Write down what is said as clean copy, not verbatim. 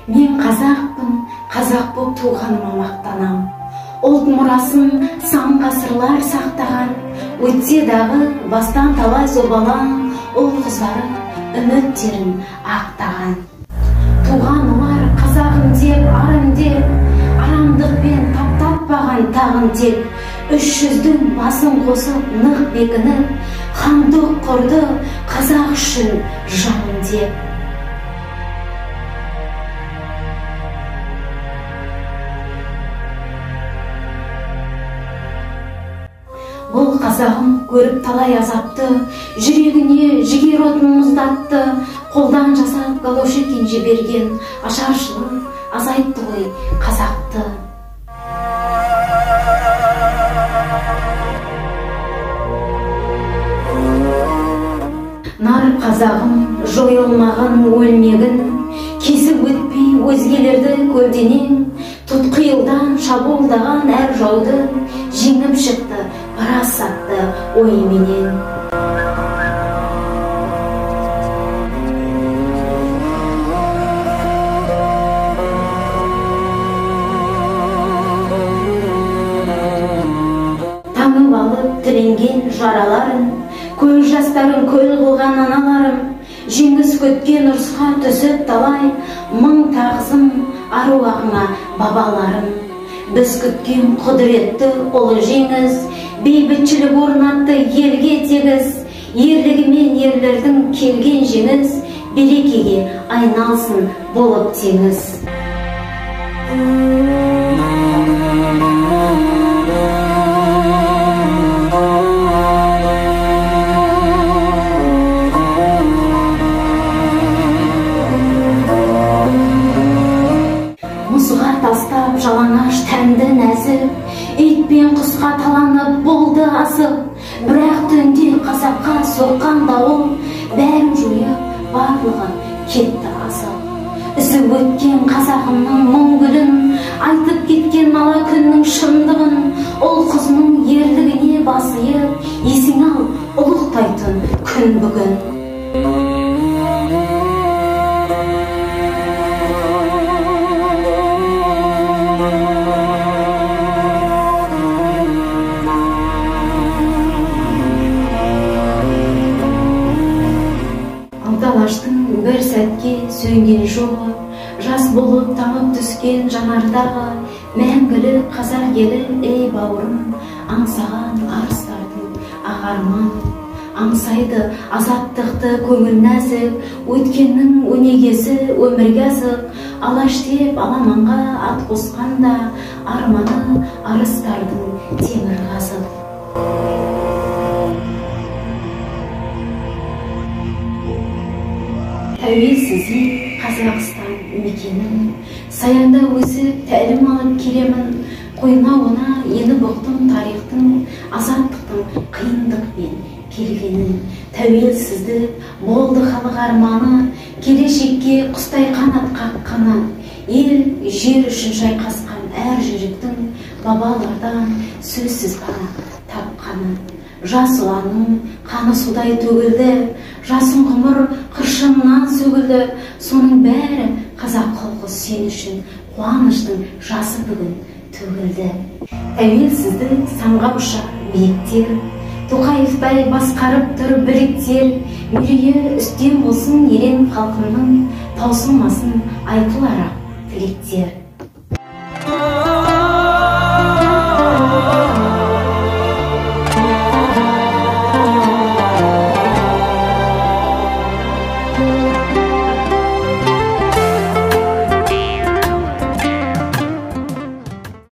Мен қазақпын, қазақ боп туғаныма мақтанам. Ұлт мұрасын сан ғасырлар сақтаған, өтсе дағы бастан талай зобалаң, ұл қыздары үміттерін ақтаған. Туған олар қазағым деп, арым деп, арамдықпен таптатпаған тағын тек, 300-дің басын қосып нық бекініп, хандық құрды қазақ үшін жанын деп. Бұл қазағым көріп талай азапты, жүрегіне жігер отын мұздатты, қолдан жасап Голошекин жіберген ашаршылық азайтты ғой қазақты. Нар қазағым жойылмаған өлмегін, кесіп өтпей өзгелерді көлденең, тұтқиылдан шабуылдаған әр жауды жеңіп шықты парасатты ойменен. Таңып алып тіленген жараларын, көз жастарын көл қылған аналарым, жеңіс көткен ұрысқа түсіп талай, мың тағзым аруағыңа бабаларым. Біз күткен құдіретті ұлы жеңіс, бейбітшілік орнатты елге тегіс, ерлігімен ерлердің келген жеңіс, берекеге айналсын болып теңіз. Тастап жалаңаш тәнді нәзік, итпен құсқа таланып болды асып, бірақ түнде қазаққа соққан дауыл, бәрін жойып барлығы кетті асып. Үзіп өткен қазағымның мұң гүлін, айтып кеткен мала күннің шындығын, ұл қызының ерлігіне басыйып, есің ал ұлықтайтын күн бүгін. Алаштың бір сәтке сөнген жоғы, жас болып тамып түскен жанардағы, мәңгілік қазақ елі, ей бауырым, аңсаған арыстардың ағарман. Аңсайды азаттықты көңіл нәзік, өткеннің өнегесі өмірге азық, алаш деп аламанға ат қосқанда, арманы арыстардың темір қазық. Тәуелсіз Қазақстан мекенін, саянда өсіп тәлім алып келемін, қойнауына ені бұқтым тарихтың, азаттықтың қиындықпен келгенін. Тәуелсіздік болды халық арманы, келешекке құстай қанат қаққаны, ел жер үшін шайқасқан әр жүректің бабалардан сөзсіз ғана тапқаны. Жас ұланның қаны судай төгілді, жасың ғұмыр қыршынынан сөгілді, соның бәрі қазақ халқы сен үшін қуаныштың жасы бүгін төгілді. Тәуелсіздік самғап ұшар биіктер, Тоқаевтай басқарып тұр біліктер, мерейі үстем болсын ерен халқымның, таусылмасын айтылар ақ тілектер.